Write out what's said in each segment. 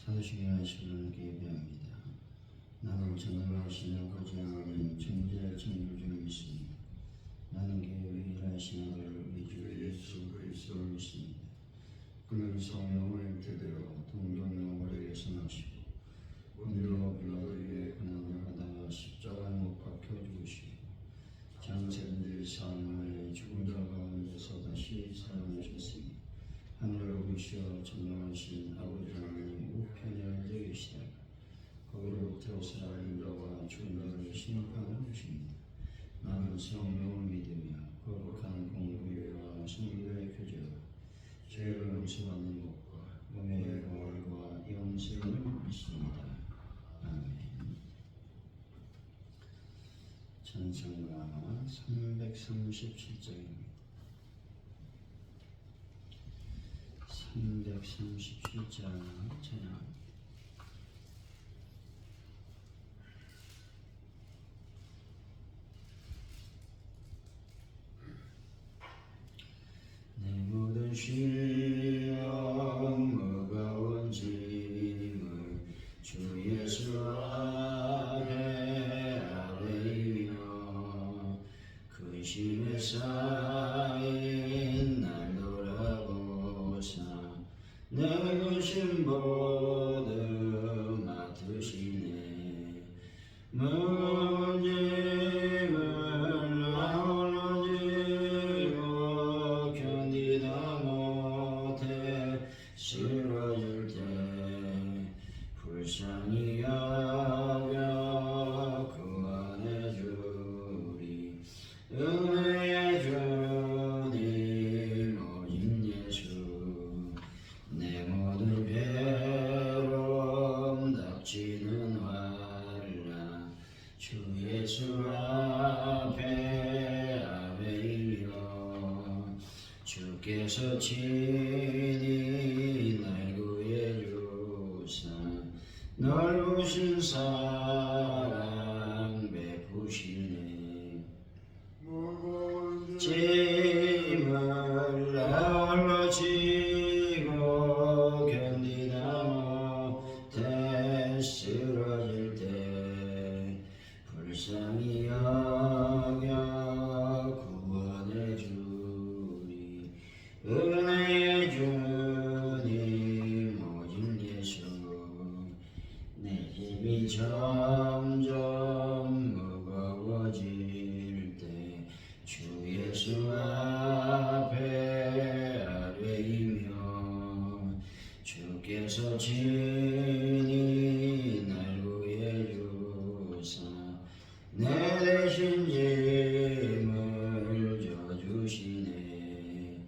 사시게 하시는 예배합니다. 나는 전능하시는 거짓말하는 존재 창조주를 믿습니다. 나는 그의 일하시는 우리 주 예수 그리스도를 믿습니다. 그는 성령을 대대로 동정명을 위해서 나시고 본디오 빌라도에게 고난을 받아 십자가에 못 박혀 죽으시고 장세된 지 사흘 죽은 자 가운데서 다시 살아나셨으니 하늘로 오르시어 전능하신 아버지 하나님 우편에 앉아 계시다가 거기로부터 살아있는 자와 죽은 자를 심판하는 것입니다. 나는 성령을 믿으며 거룩한 공의와 성도의 교제와 죄를 용서받는 것과 몸의 부활과 영생을 믿습니다. 아멘. 찬송가 337장입니다. 337장 찬양합니다. 내 모든 시험 무거운 짐을 주 예수 앞에 아뢰이며 근심에 쌓인 날 돌아보사 내 근심 모두 맡으시네. 무거운 짐을 나홀로 지고 견디다 못해 쓰러질 때 불쌍히 여겨 구원해주리. 은혜의 주님 오직 예수 내 모든 괴로움 닥치는 환난 주 예수 앞에 아뢰이며 주께서 친히 날 구해주사 넓으신 사랑 베푸시네. 짐을 나홀로 지고 견디다 못해 쓰러질 때 불쌍히 여겨 구원해주리. 은혜의 주님 오직 예수 내 힘이 점점 무거워질 때 주 예수 앞에 아뢰이며 주께서 친히 날 구해주사 내 대신 짐을 져주시네.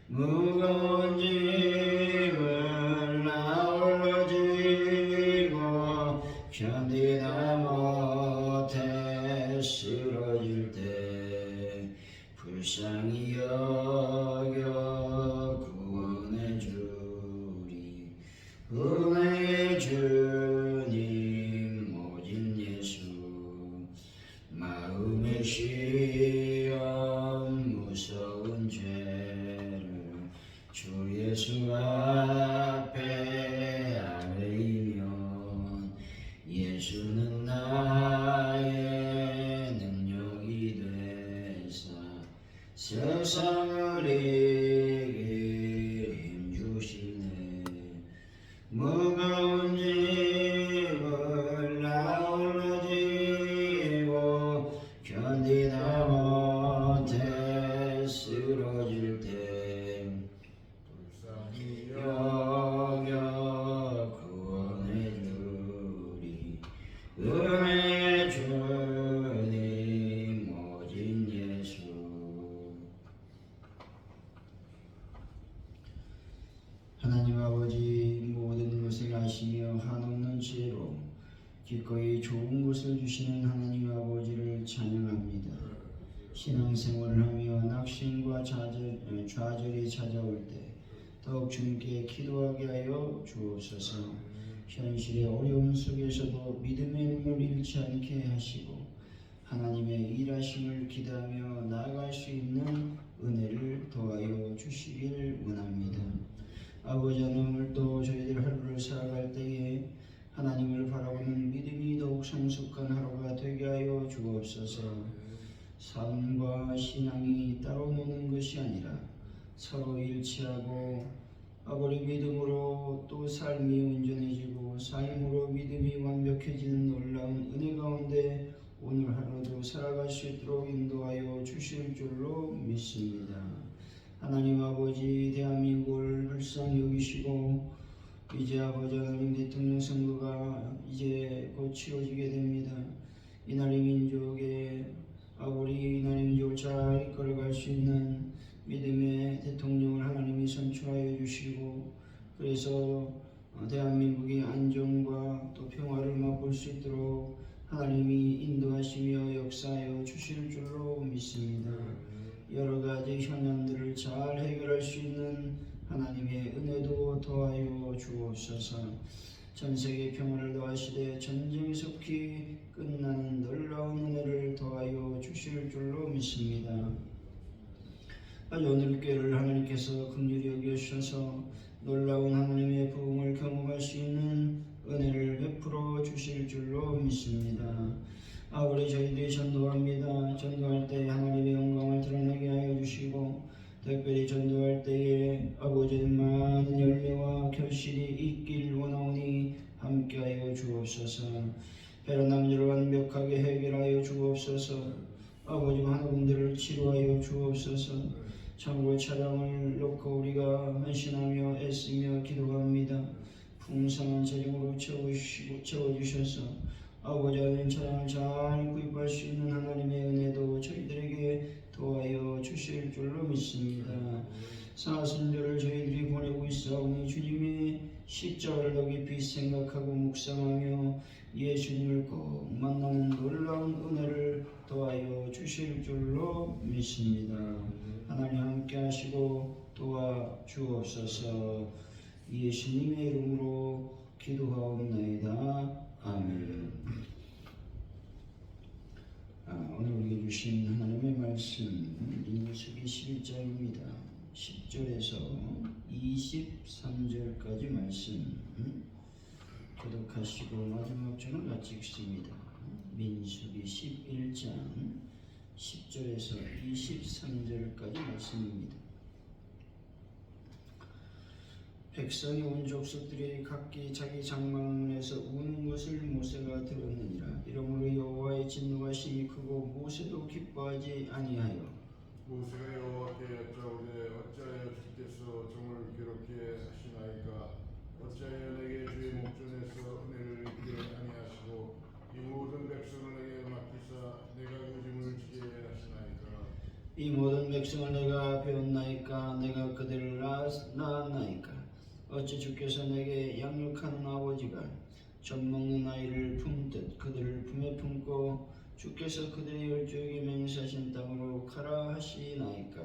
무거운 짐을 나홀로 지고 견디다 못해 쓰러질 때 불쌍히 여겨 구원해주리. 은혜의 주님 오직 예수 마음의 시험 무서운 죄를 주 예수 앞에 아뢰이면 예수는 나의 능력이 되사 세상을 이길 힘주시네. 무거운 짐을 나홀로 지고 견디다 못해 쓰러질 때 불쌍히 여겨 구원해주리. 은혜의 주님 오직 예수. 하나님 아버지 모든 것을 아시며 한없는 지혜로 기꺼이 좋은 것을 주시는 하나님 아버지를 찬양합니다. 신앙생활을 하며 낙심과 좌절이 찾아올 때 더욱 주님께 기도하게 하여 주옵소서. 현실의 어려움 속에서도 믿음의 눈을 잃지 않게 하시고 하나님의 일하심을 기대하며 나아갈 수 있는 은혜를 더하여 주시길 원합니다. 아버지 하나님, 오늘도 저희들 하루를 살아갈 때에 하나님을 바라보는 믿음이 더욱 성숙한 하루가 되게 하여 주옵소서. 삶과 신앙이 따로 노는 것이 아니라 서로 일치하고 아버지 믿음으로 또 삶이 온전해지고 삶으로 믿음이 완벽해지는 놀라운 은혜 가운데 오늘 하루도 살아갈 수 있도록 인도하여 주실 줄로 믿습니다. 하나님 아버지, 대한민국을 불쌍히 여기시고 이제 아버지 하나님 대통령 선거가 이제 곧 치러지게 됩니다. 이날의 민족의 아버지 이날의 민족을 잘 이끌어갈 수 있는 믿음의 대통령을 하나님이 선출하여 주시고, 그래서 대한민국의 안정과 또 평화를 맛볼 수 있도록 하나님이 인도하시며 역사하여 주실 줄로 믿습니다. 여러 가지 현안들을 잘 해결할 수 있는 하나님의 은혜도 더하여 주옵소서. 전 세계 평화를 더하시되 전쟁이 속히 끝나는 놀라운 은혜를 더하여 주실 줄로 믿습니다. 오늘 교회를 하나님께서 긍휼히 여겨주셔서 놀라운 하나님의 부흥을 경험할 수 있는 은혜를 베풀어 주실 줄로 믿습니다. 우리 저희들이 전도합니다. 전도할 때 하나님의 영광을 드러내게 하여 주시고, 특별히 전도할 때에 아버지의 많은 열매와 결실이 있길 원하오니 함께하여 주옵소서. 배려난 일을 완벽하게 해결하여 주옵소서. 아버지와 하나님들을 치료하여 주옵소서. 참고 차량을 놓고 우리가 헌신하며 애쓰며 기도합니다. 풍성한 재정으로 채워주셔서 아버지 하나님 차량을 잘 구입할 수 있는 하나님의 은혜도 저희들에게 도와여 주실 줄로 믿습니다. 사순절을 저희들이 보내고 있사오니 주님의 십자가를 더 깊이 생각하고 묵상하며 예수님을 꼭 만나는 놀라운 은혜를 도와여 주실 줄로 믿습니다. 하나님 함께 하시고 도와 주옵소서. 예수님의 이름으로 기도하옵나이다. 아멘. 오늘 우리에게 주신 하나님의 말씀 민수기 11장입니다. 10절에서 23절까지 말씀 교독하시고 마지막 절은 같이 읽습니다. 민수기 11장 10절에서 23절까지 말씀입니다. 백성이 온 족속들이 각기 자기 장막문에서 우는 것을 모세가 들었느니라. 이러므로 여호와의 진노가 심히 크고 모세도 기뻐하지 아니하여 모세가 여호와께 여짜오되 어찌하여 주께서 종을 괴롭게 하시나이까? 어찌하여 내게 주의 목전에서 은혜를 입게 아니하시고 이 모든 백성을 내게 맡기사 내가 그 짐을 지게 하시나이까? 이 모든 백성을 내가 배웠나이까? 내가 그들을 낳았나이까? 어찌 주께서 내게 양육하는 아버지가 젖먹는 아이를 품듯 그들을 품에 품고 주께서 그들의 열조에게 맹세하신 땅으로 가라 하시나이까?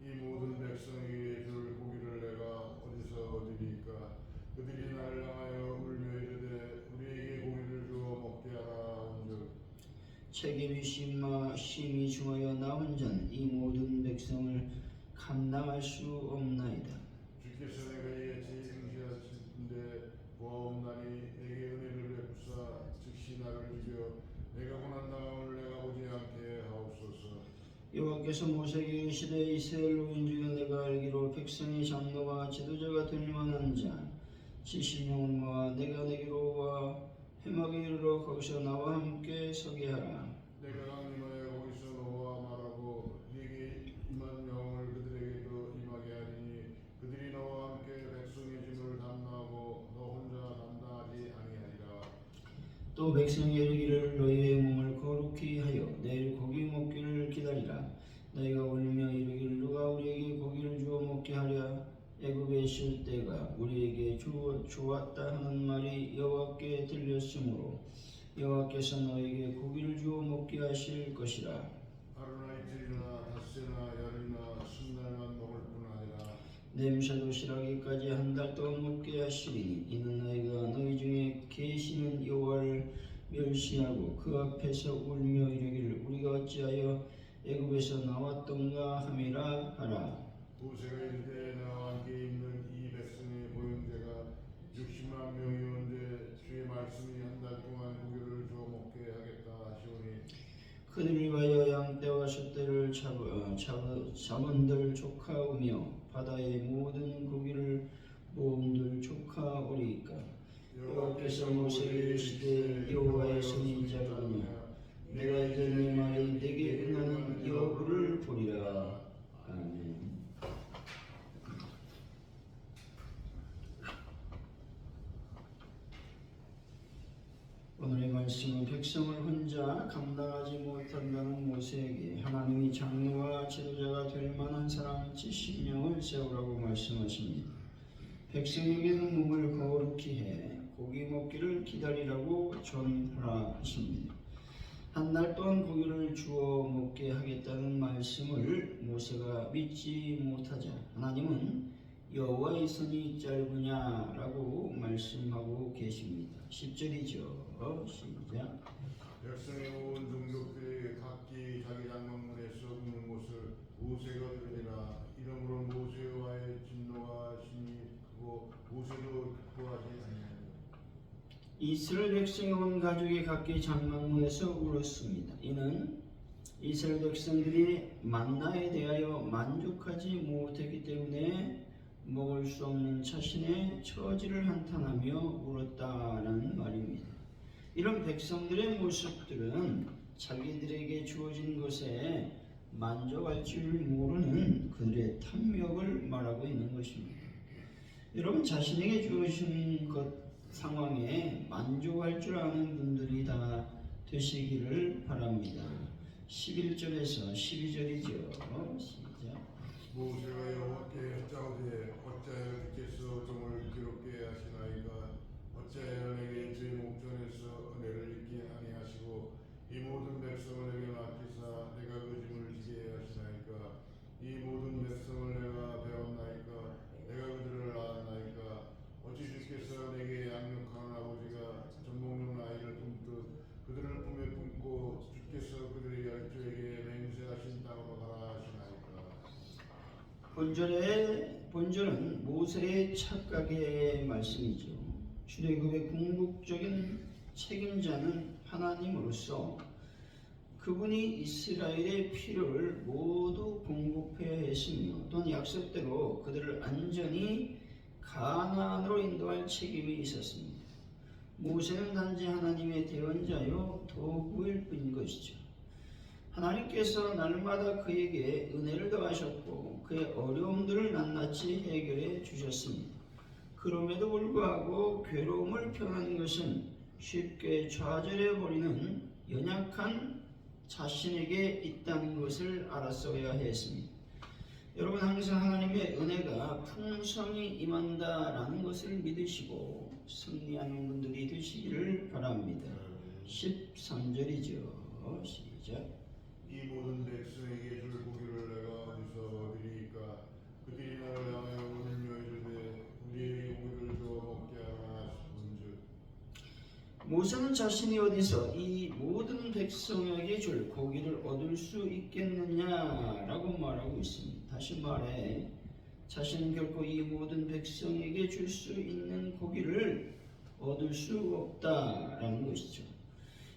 이 모든 백성에게 줄 고기를 내가 어디서 얻으리까? 그들이 나를 향하여 울며 이르되 우리에게 고기를 주어 먹게 하라 한즉 책임이 심히 중하여 나 혼자는 이 모든 백성을 감당할 수 없나이다. 주께서 내가 이같이 행시하신데 보아옵나니 내게 은혜를 베푸사 즉시 나를 죽여 내가 고난당함을 내가 보지 않게 하옵소서. 여호와께서 모세에게 이르시되 이스라엘 노인 중에 내가 알기로 백성의 장로와 지도자가 될 만한 자 70명을 모아 내가 내게로 와 해막에 이르러 거기서 나와 함께 서게 하라. 내가 강림하여 거기서 너와 말하고 네게 임한 명을 그들에게도 임하게 하리니 그들이 너와 함께 백성의 짐을 담당하고 너 혼자 담당하지 아니하리라. 또 백성이 이르기를 너희의 몸을 거룩히 하여 내일 고기 먹기를 기다리라. 너희가 울며 이르기를 누가 우리에게 고기를 주어 먹게 하랴? 애굽에 있을 때가 우리에게 주었다 하는 말이 여호와께 들렸으므로 여호와께서 너에게 고기를 주어 먹게 하실 것이라. 하루나 이틀이나 닷새나 열이나 순날만 먹을 뿐 아니라 냄새도 실하기까지 한 달 동안 먹게 하시리니 이는 너희가 너희 중에 계시는 여호와를 멸시하고 그 앞에서 울며 이르기를 우리가 어찌하여 애굽에서 나왔던가 함이라 하라. 모세가 이르되 나와 함께 있는 이 백성의 보영제가 60만 명이온데 주의 말씀 백성을 혼자 감당하지 못한다는 모세에게 하나님이 장로와 지도자가 될 만한 사람 70명을 세우라고 말씀하십니다. 백성에게는 몸을 거룩히 해 고기 먹기를 기다리라고 전하라 하십니다. 한 달 동안 고기를 주워 먹게 하겠다는 말씀을 모세가 믿지 못하자 하나님은 여호와의 손이 짧으냐라고 말씀하고 계십니다. 10절이죠. 시작. 백성의 온 종족들이 각기 자기 장막문에서 묻는 것을 모세가 들으니라. 이러므로 모세와의 진노가 심히 크고 모세도 기뻐하지 아니하니라. 이스라엘 백성의 온 가족이 각기 장막문에서 울었습니다. 이는 이스라엘 백성들이 만나에 대하여 만족하지 못했기 때문에 먹을 수 없는 자신의 처지를 한탄하며 울었다는 말입니다. 이런 백성들의 모습들은 자기들에게 주어진 것에 만족할 줄 모르는 그들의 탐욕을 말하고 있는 것입니다. 여러분, 자신에게 주어진 것 상황에 만족할 줄 아는 분들이 다 되시기를 바랍니다. 11절에서 12절이죠. 시작. 모세가 여호와께 여짜오되 어찌하여 주께서 종을 괴롭게 하시나이까. 어찌하여 내게 제 목전에서 은혜를 잊게 아니하시고 이 모든 백성을 내게 맡기사 내가 그 짐을 지게 하시나이까. 이 모든 백성을 내가 배웠나이까. 내가 그들을 낳았나이까. 어찌 주께서 내게 양육하는 아버지가 젖먹는 아이를 품듯 그들을 품에 품고 주께서 그들의 열조에게 맹세하신 땅으로 가라 하시나이까. 본절은 모세의 착각의 말씀이죠. 출애굽의 궁극적인 책임자는 하나님으로서 그분이 이스라엘의 필요를 모두 공급해야 했으며 또한 약속대로 그들을 안전히 가나안으로 인도할 책임이 있었습니다. 모세는 단지 하나님의 대언자요 도구일 뿐인 것이죠. 하나님께서 날마다 그에게 은혜를 더하셨고 그의 어려움들을 낱낱이 해결해 주셨습니다. 그럼에도 불구하고 괴로움을 표현하는 것은 쉽게 좌절해 버리는 연약한 자신에게 있다는 것을 알았어야 했습니다. 여러분, 항상 하나님의 은혜가 풍성히 임한다라는 것을 믿으시고 승리하는 분들이 되시기를 바랍니다. 13절이죠. 시작. 이 모든 백성에게 줄 고기를 내가 어디서 얻으리이까. 그들이 나를 향하여 울며 이르되 우리에게 고기를 주어 먹게 하라 싶은즉. 모세는 자신이 어디서 이 모든 백성에게 줄 고기를 얻을 수 있겠느냐라고 말하고 있습니다. 다시 말해 자신은 결코 이 모든 백성에게 줄 수 있는 고기를 얻을 수 없다라는 것이죠.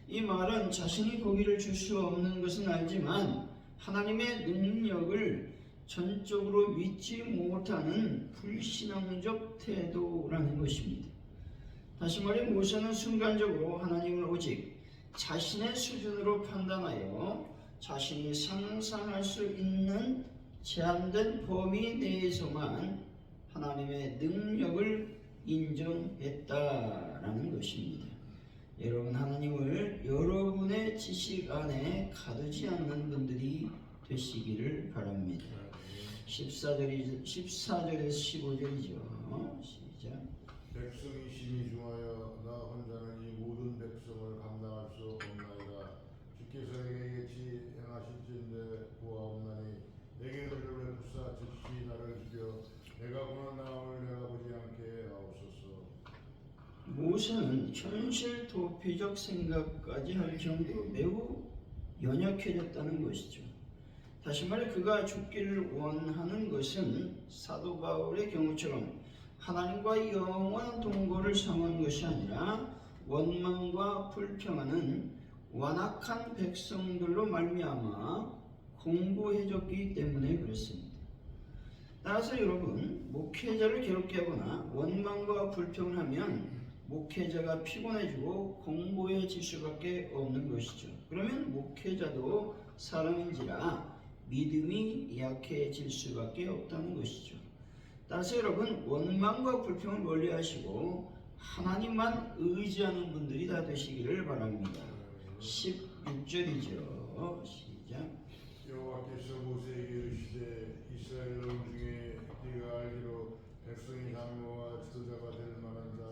이 말은 자신이 고기를 줄 수 없는 것은 알지만 하나님의 능력을 전적으로 믿지 못하는 불신앙적 태도라는 것입니다. 다시 말해 모세는 순간적으로 하나님을 오직 자신의 수준으로 판단하여 자신이 상상할 수 있는 제한된 범위 내에서만 하나님의 능력을 인정했다라는 것입니다. 여러분, 하나님을 여러분의 지식 안에 가두지 않는 분들이 되시기를 바랍니다. 14절에서 15절이죠. 시작. 백성이 심히 중하여 나 혼자는 이 모든 백성을 감당할 수 없나이다. 주께서 내게 같이 행하실진대 보아옵나니 내게 그들을 베푸사 즉시 나를 죽여 내가 고난당함을 내가 보지 않게 하옵소서. 모세는 현실 도피적 생각까지 할 정도로 매우 연약해졌다는 것이죠. 다시 말해 그가 죽기를 원하는 것은 사도 바울의 경우처럼 하나님과 영원한 동거를 상한 것이 아니라 원망과 불평하는 완악한 백성들로 말미암아 공고해졌기 때문에 그렇습니다. 따라서 여러분, 목회자를 괴롭게 하거나 원망과 불평을 하면 목회자가 피곤해지고 공고해질 수밖에 없는 것이죠. 그러면 목회자도 사람인지라 믿음이 약해질 수밖에 없다는 것이죠. 따라서 여러분, 원망과 불평을 멀리하시고 하나님만 의지하는 분들이 다 되시기를 바랍니다. 16절이죠. 시작. 여호와께서 모세에게 이르시되 이스라엘 중에 네가 알기로 백성이 장로와 지도자가 될 만한 자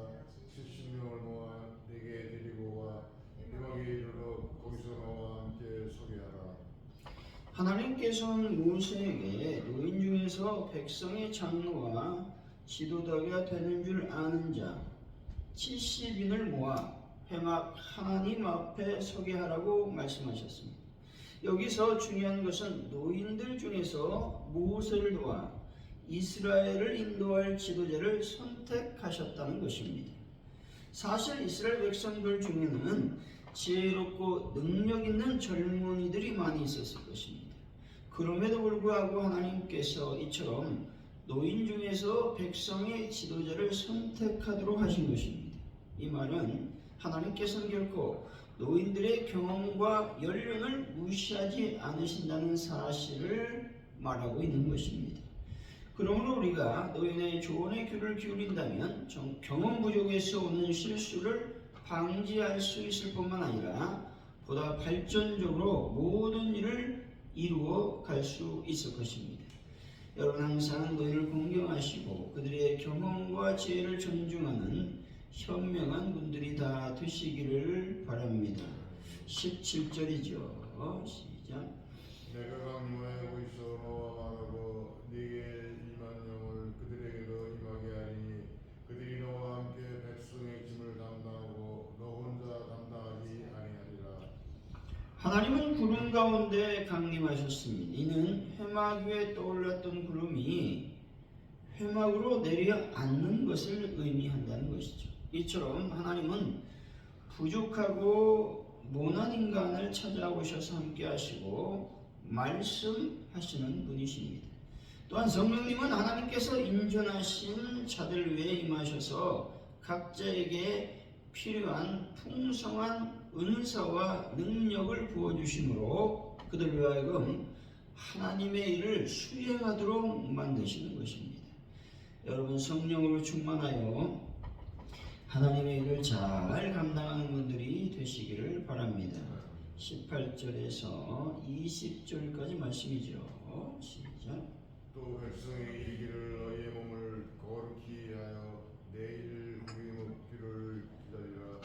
70명을 모아 네게 데리고 와 이막에 이르러 거기서 너와 함께 서게 하라. 하나님께서는 모세에게 노인 중에서 백성의 장로와 지도자가 되는 줄 아는 자 70인을 모아 회막 하나님 앞에 서게 하라고 말씀하셨습니다. 여기서 중요한 것은 노인들 중에서 모세를 도와 이스라엘을 인도할 지도자를 선택하셨다는 것입니다. 사실 이스라엘 백성들 중에는 지혜롭고 능력 있는 젊은이들이 많이 있었을 것입니다. 그럼에도 불구하고 하나님께서 이처럼 노인 중에서 백성의 지도자를 선택하도록 하신 것입니다. 이 말은 하나님께서는 결코 노인들의 경험과 연륜을 무시하지 않으신다는 사실을 말하고 있는 것입니다. 그러므로 우리가 노인의 조언에 귀를 기울인다면 경험 부족에서 오는 실수를 방지할 수 있을 뿐만 아니라 보다 발전적으로 모든 일을 이루어 갈 수 있을 것입니다. 여러분 항상 노인을 공경하시고 그들의 경험과 지혜를 존중하는 현명한 분들이 다 되시기를 바랍니다. 17절이죠. 시작. 내가 강림하여 거기서 너와 말하고 네게 임한 영을 그들에게도 임하게 하리니 그들이 너와 함께 백성의 짐을 담당하고 너 혼자 담당하지 아니하리라. 하나님은 구름 가운데 강림하셨습니다. 이는 회막 위에 떠올랐던 구름이 회막으로 내려앉는 것을 의미한다는 것이죠. 이처럼 하나님은 부족하고 모난 인간을 찾아오셔서 함께 하시고 말씀하시는 분이십니다. 또한 성령님은 하나님께서 인존하신 자들 위에 임하셔서 각자에게 필요한 풍성한 은사와 능력을 부어주심으로 그들로 하여금 하나님의 일을 수행하도록 만드시는 것입니다. 여러분 성령으로 충만하여 하나님의 일을 잘 감당하는 분들이 되시기를 바랍니다. 18절에서 20절까지 말씀이죠. 시작. 또 백성이 이르기를 너희의 몸을 거룩히 하여 내일 고기 먹기를 기다리라.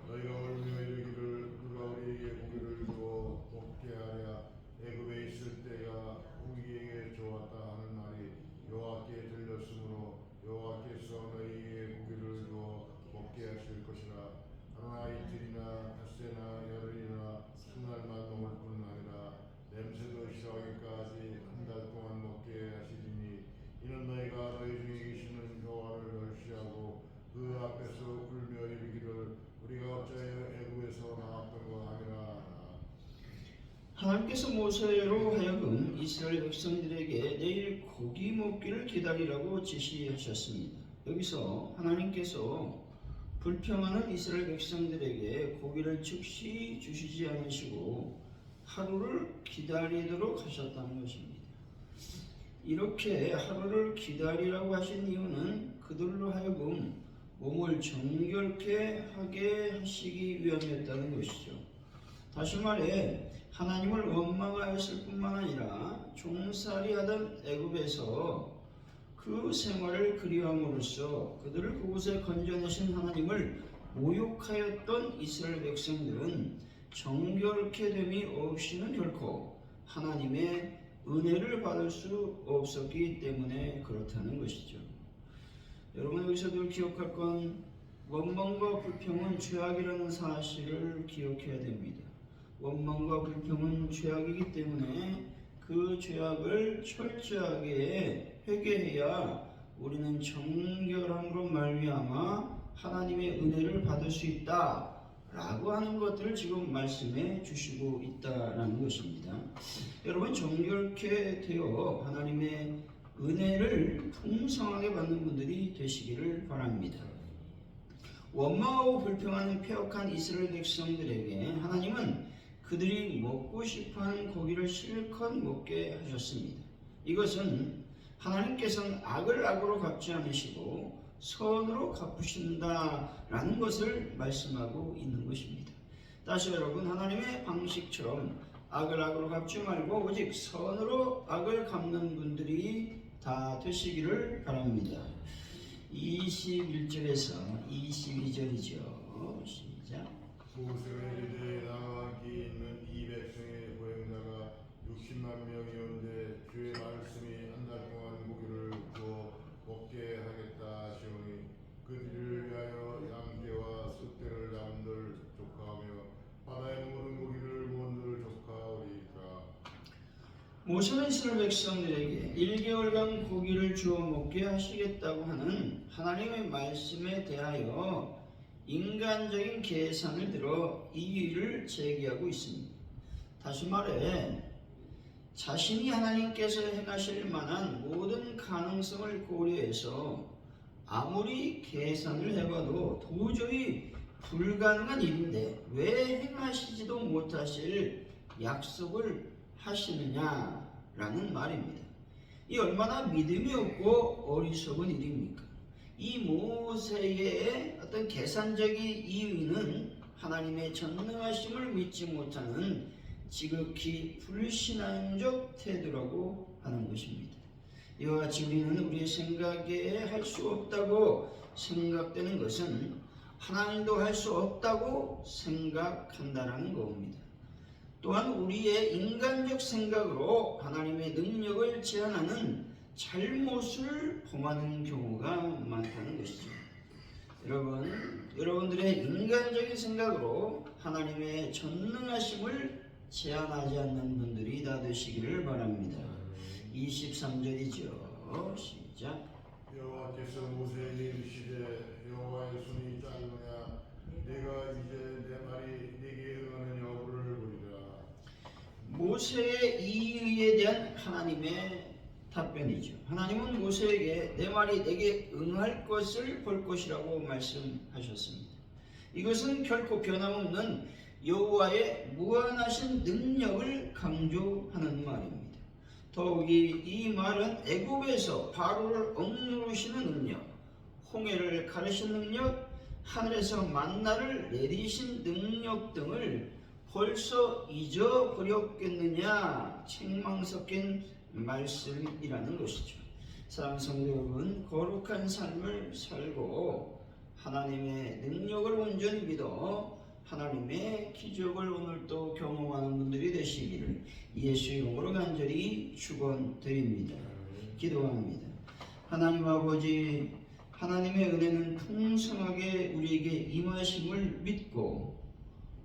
너희가 울며 이르기를 누가 우리에게 고기를 주어 먹게 하랴. 애굽에 있을 때가 우리에게 좋았다 하는 말이 여호와께 들렸으므로 여호와께서 너희에게 고기를 주어 먹게 하실 것이라. 그러나 이틀이나 닷새나 열흘이나 수날만 먹을 뿐 아니라 냄새도 싫어하기까지 한 달 동안 먹게 하시리니 이는 너희가 너희 중에 계시는 여호와를 멸시하고 그 앞에서 울며 이르기를 우리가 어찌하여 애굽에서 나왔던 거 아니라. 하나님께서 모세로 하여금 이스라엘 백성들에게 내일 고기 먹기를 기다리라고 지시하셨습니다. 여기서 하나님께서 불평하는 이스라엘 백성들에게 고기를 즉시 주시지 않으시고 하루를 기다리도록 하셨다는 것입니다. 이렇게 하루를 기다리라고 하신 이유는 그들로 하여금 몸을 정결케 하게 하시기 위함이었다는 것이죠. 다시 말해 하나님을 원망하였을 뿐만 아니라 종살이 하던 애굽에서 그 생활을 그리함으로써 그들을 그곳에 건져내신 하나님을 모욕하였던 이스라엘 백성들은 정결케 됨이 없이는 결코 하나님의 은혜를 받을 수 없었기 때문에 그렇다는 것이죠. 여러분 여기서 늘 기억할 건 원망과 불평은 죄악이라는 사실을 기억해야 됩니다. 원망과 불평은 죄악이기 때문에 그 죄악을 철저하게 회개해야 우리는 정결함으로 말미암아 하나님의 은혜를 받을 수 있다라고 하는 것들을 지금 말씀해 주시고 있다라는 것입니다. 여러분 정결케 되어 하나님의 은혜를 풍성하게 받는 분들이 되시기를 바랍니다. 원망하고 불평하는 패역한 이스라엘 백성들에게 하나님은 그들이 먹고 싶어하는 고기를 실컷 먹게 하셨습니다. 이것은 하나님께서는 악을 악으로 갚지 않으시고 선으로 갚으신다라는 것을 말씀하고 있는 것입니다. 다시 여러분, 하나님의 방식처럼 악을 악으로 갚지 말고 오직 선으로 악을 갚는 분들이 다 되시기를 바랍니다. 21절에서 22절이죠. 시작. 후세에 이르되 나와 있는 이 백성의 보행자가 60만 명이온데 주의 말씀이 한 달 동안 고기를 구워 먹게 하겠다 하시오니 그들을 위하여 양떼와 숫대를 남들 족하며 바다의 모든 고기를 무언들 족하오리이까. 모세는 이스라엘 백성들에게 1개월간 고기를 주어 먹게 하시겠다고 하는 하나님의 말씀에 대하여 인간적인 계산을 들어 이의를 제기하고 있습니다. 다시 말해 자신이 하나님께서 행하실 만한 모든 가능성을 고려해서 아무리 계산을 해봐도 도저히 불가능한 일인데 왜 행하시지도 못하실 약속을 하시느냐라는 말입니다. 이 얼마나 믿음이 없고 어리석은 일입니까? 이 모세의 어떤 계산적인 이의는 하나님의 전능하심을 믿지 못하는 지극히 불신앙적 태도라고 하는 것입니다. 이와 같이 우리는 우리의 생각에 할 수 없다고 생각되는 것은 하나님도 할 수 없다고 생각한다는 겁니다. 또한 우리의 인간적 생각으로 하나님의 능력을 제한하는 잘못을 범하는 경우가 많다는 것이죠. 여러분들의 인간적인 생각으로 하나님의 전능하심을 제한하지 않는 분들이 다 되시기를 바랍니다. 23절이죠. 시작. 여호와께서 모세에게 이르시되 여호와의 손이 짧으냐 내가 이제 내 말이 네게 응하는 여부를 보리라. 모세의 이의에 대한 하나님의 답변이죠. 하나님은 모세에게 내 말이 내게 응할 것을 볼 것이라고 말씀하셨습니다. 이것은 결코 변함없는 여호와의 무한하신 능력을 강조하는 말입니다. 더욱이 이 말은 애굽에서 바로를 억누르시는 능력, 홍해를 가르신 능력, 하늘에서 만나를 내리신 능력 등을 벌써 잊어버렸겠느냐 책망 섞인 말씀이라는 것이죠. 사랑하는 성도 여러분, 거룩한 삶을 살고 하나님의 능력을 온전히 믿어 하나님의 기적을 오늘도 경험하는 분들이 되시기를 예수 이름으로 간절히 축원드립니다. 기도합니다. 하나님 아버지, 하나님의 은혜는 풍성하게 우리에게 임하심을 믿고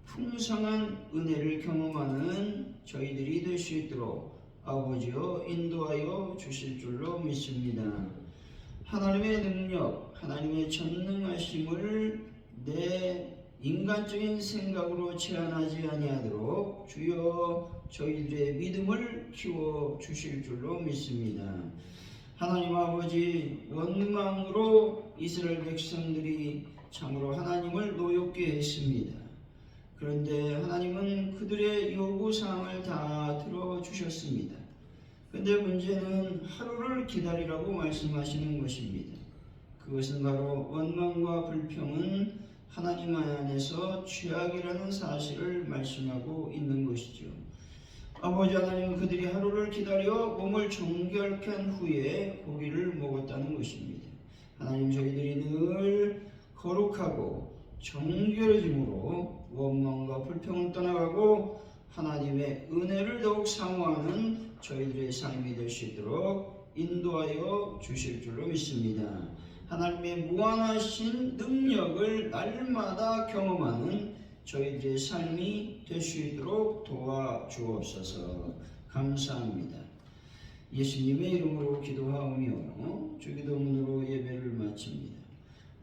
풍성한 은혜를 경험하는 저희들이 될 수 있도록 아버지여 인도하여 주실 줄로 믿습니다. 하나님의 능력, 하나님의 전능하심을 내 인간적인 생각으로 제한하지 아니하도록 주여 저희들의 믿음을 키워 주실 줄로 믿습니다. 하나님 아버지, 원망으로 이스라엘 백성들이 참으로 하나님을 노엽게 했습니다. 그런데 하나님은 그들의 요구사항을 다 들어주셨습니다. 그런데 문제는 하루를 기다리라고 말씀하시는 것입니다. 그것은 바로 원망과 불평은 하나님 안에서 죄악이라는 사실을 말씀하고 있는 것이죠. 아버지 하나님은 그들이 하루를 기다려 몸을 정결케 한 후에 고기를 먹었다는 것입니다. 하나님, 저희들이 늘 거룩하고 정결해짐으로 원망과 불평을 떠나가고 하나님의 은혜를 더욱 사모하는 저희들의 삶이 될 수 있도록 인도하여 주실 줄로 믿습니다. 하나님의 무한하신 능력을 날마다 경험하는 저희들의 삶이 될 수 있도록 도와주옵소서. 감사합니다. 예수님의 이름으로 기도하오며 주기도문으로 예배를 마칩니다.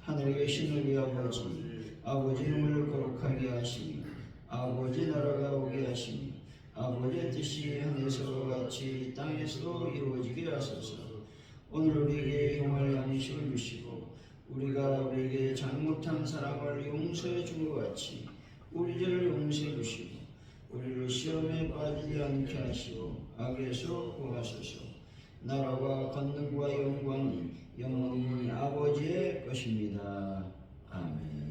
하늘에 계신 우리 아버지, 아버지 이름을 거룩하게 하시며 아버지 나라가 오게 하시며 아버지의 뜻이 하늘에서와 같이 땅에서도 이루어지게 하소서. 오늘 우리에게 용할 양식을 주시고 우리가 우리에게 잘못한 사람을 용서해 준 것 같이 우리 죄를 용서해 주시고 우리를 시험에 빠지지 않게 하시고 악에서 구하소서. 나라와 권능과 영광이 영원히 아버지의 것입니다. 아멘.